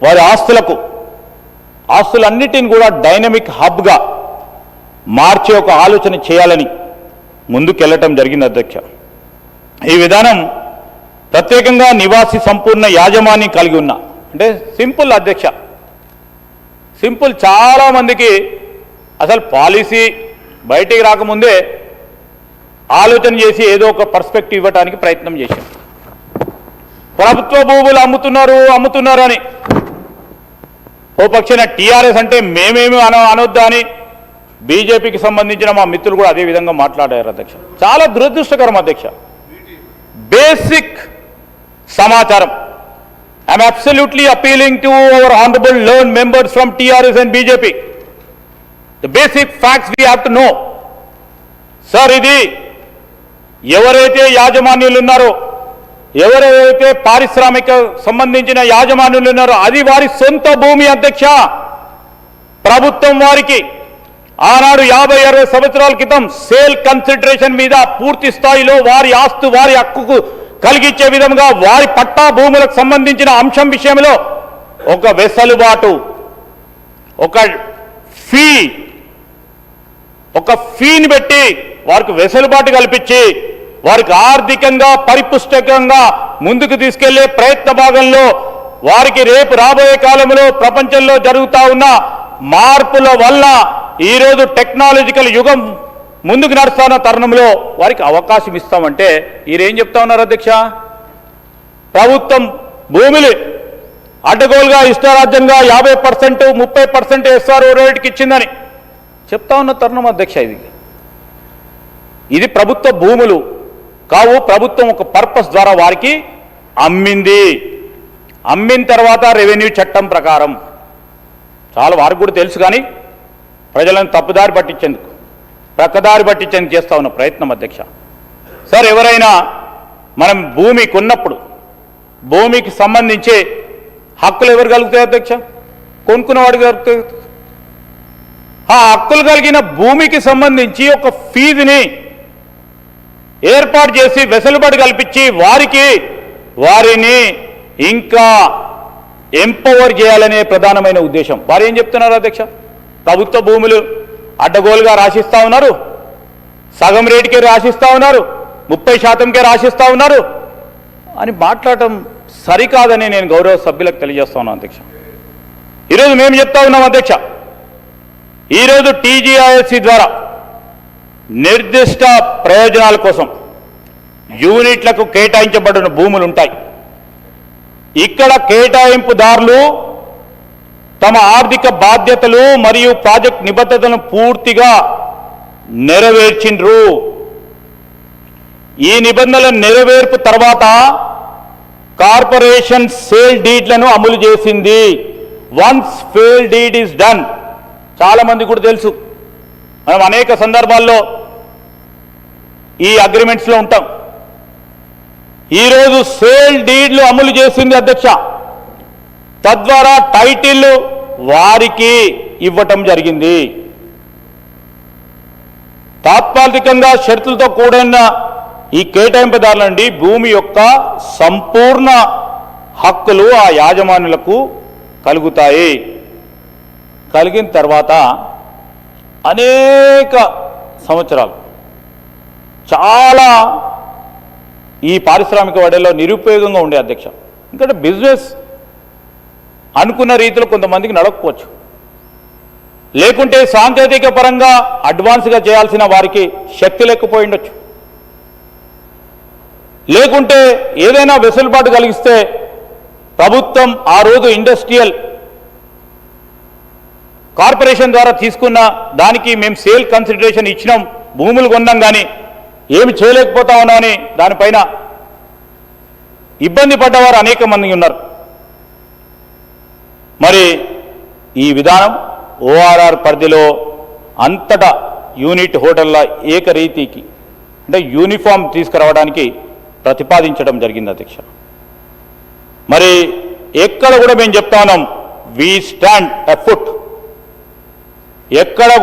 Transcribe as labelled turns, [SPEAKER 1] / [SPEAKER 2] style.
[SPEAKER 1] వారి ఆస్తులన్నిటిని కూడా డైనమిక్ హబ్గా మార్చే ఒక ఆలోచన చేయాలని ముందుకెళ్లటం జరిగింది అధ్యక్ష. ఈ విధానం ప్రత్యేకంగా నివాసి సంపూర్ణ యాజమాన్యం కలిగి ఉన్న, అంటే సింపుల్ అధ్యక్ష, సింపుల్. చాలామందికి అసలు పాలసీ బయటికి రాకముందే ఆలోచన చేసి ఏదో ఒక పర్స్పెక్టివ్ ఇవ్వడానికి ప్రయత్నం చేశారు. ప్రభుత్వ భూములు అమ్ముతున్నారు అని ఓ పక్షాన టీఆర్ఎస్ అంటే మేమేమి అనొద్దా అని బీజేపీకి సంబంధించిన మా మిత్రులు కూడా అదే విధంగా మాట్లాడారు అధ్యక్ష. చాలా దురదృష్టకరం అధ్యక్ష. బేసిక్ సమాచారం. I'm absolutely appealing to our honourable learn members from TRS and BJP. The basic facts we have to know. Sir, ఇది ఎవరైతే యాజమాన్యులు ఉన్నారో, ఎవరైతే పారిశ్రామిక సంబంధించిన యాజమాన్యులు ఉన్నారో అది వారి సొంత భూమి అధ్యక్ష. ప్రభుత్వం వారికి ఆనాడు 50-60 సంవత్సరాల క్రితం సేల్ కన్సిడరేషన్ మీద పూర్తి స్థాయిలో వారి హక్కుకు కలిగించే విధంగా వారి పట్టా భూములకు సంబంధించిన అంశం విషయంలో ఒక వెసులుబాటు, ఒక ఫీని పెట్టి వారికి వెసులుబాటు కల్పించి వారికి ఆర్థికంగా పరిపుష్టకంగా ముందుకు తీసుకెళ్లే ప్రయత్న భాగంలో వారికి రేపు రాబోయే కాలంలో ప్రపంచంలో జరుగుతూ ఉన్న మార్పుల వల్ల ఈరోజు టెక్నాలజికల్ యుగం ముందుకు నడుస్తున్న తరుణంలో వారికి అవకాశం ఇస్తామంటే మీరేం చెప్తా ఉన్నారు అధ్యక్ష? ప్రభుత్వం భూమిని అడ్డగోలుగా ఇష్టారాజ్యంగా 50%, 30% SRO రేటుకి ఇచ్చిందని చెప్తా ఉన్న తరుణం అధ్యక్ష. ఇది ప్రభుత్వ భూములు కావు. ప్రభుత్వం ఒక పర్పస్ ద్వారా వారికి అమ్మిన తర్వాత రెవెన్యూ చట్టం ప్రకారం చాలా వారికి కూడా తెలుసు, కానీ ప్రజలను తప్పుదారి పట్టించేందుకు, ప్రక్కదారి పట్టించేందుకు చేస్తూ ఉన్న ప్రయత్నం అధ్యక్ష. సార్, ఎవరైనా మనం భూమి కొన్నప్పుడు భూమికి సంబంధించి హక్కులు ఎవరు కలుగుతాయి అధ్యక్ష? కొనుక్కున్నవాడికి కలుగుతాయి. ఆ హక్కులు కలిగిన భూమికి సంబంధించి ఒక ఫీజుని ఏర్పాటు చేసి వెసులుబాటు కల్పించి వారిని ఇంకా ఎంపవర్ చేయాలనే ప్రధానమైన ఉద్దేశం. వారు ఏం చెప్తున్నారు అధ్యక్ష? ప్రభుత్వ భూములు అడ్డగోలుగా రాసిస్తూ ఉన్నారు, సగం రేటుకే రాసిస్తూ ఉన్నారు, 30%కే రాసిస్తూ ఉన్నారు అని మాట్లాడటం సరికాదని నేను గౌరవ సభ్యులకు తెలియజేస్తా ఉన్నాను అధ్యక్ష. ఈరోజు మేము చెప్తా ఉన్నాం అధ్యక్ష, ఈరోజు టీజీఐఎస్సీ ద్వారా నిర్దిష్ట ప్రయోజనాల కోసం యూనిట్లకు కేటాయించబడిన భూములు ఉంటాయి. ఇక్కడ కేటాయింపుదారులు తమ ఆర్థిక బాధ్యతలు మరియు ప్రాజెక్ట్ నిబద్ధతలను పూర్తిగా నెరవేర్చిండ్రు. ఈ నిబంధనల నెరవేర్పు తర్వాత కార్పొరేషన్ సేల్ డీడ్లను అమలు చేసింది. Once sale deed is done, చాలా మంది కూడా తెలుసు, మనం అనేక సందర్భాల్లో ఈ అగ్రిమెంట్స్లో ఉంటాం. ఈరోజు సేల్ డీడ్లు అమలు చేసింది అధ్యక్ష. తద్వారా టైటిల్ వారికి ఇవ్వటం జరిగింది. తాత్కాలికంగా షరతులతో కూడిన ఈ కేటాయింపుదారుల నుండి భూమి యొక్క సంపూర్ణ హక్కులు ఆ యాజమాన్యులకు కలుగుతాయి. కలిగిన తర్వాత అనేక సంవత్సరాలు చాలా ఈ పారిశ్రామిక వాడల్లో నిరుపయోగంగా ఉండే అధ్యక్ష. ఎందుకంటే బిజినెస్ అనుకున్న రీతిలో కొంతమందికి నడకపోవచ్చు, లేకుంటే సాంకేతిక పరంగా అడ్వాన్స్గా చేయాల్సిన వారికి శక్తి లేకపోయి ఉండొచ్చు, లేకుంటే ఏదైనా వెసులుబాటు కలిగిస్తే ప్రభుత్వం ఆ రోజు ఇండస్ట్రియల్ కార్పొరేషన్ ద్వారా తీసుకున్న దానికి మేము సేల్ కన్సిడరేషన్ ఇచ్చినాం, భూములు కొన్నాం, కానీ ఏమి చేయలేకపోతా ఉన్నామని దానిపైన ఇబ్బంది పడ్డవారు అనేక మంది ఉన్నారు. మరి ఈ విధానం ఓఆర్ఆర్ పరిధిలో అంతటా యూనిట్ హోటళ్ల ఏకరీతికి అంటే యూనిఫామ్ తీసుకురావడానికి ప్రతిపాదించడం జరిగింది అధ్యక్ష. మరి ఎక్కడ కూడా మేము చెప్తా ఉన్నాం, వి స్టాండ్ ఎ ఫుట్, ఎక్కడ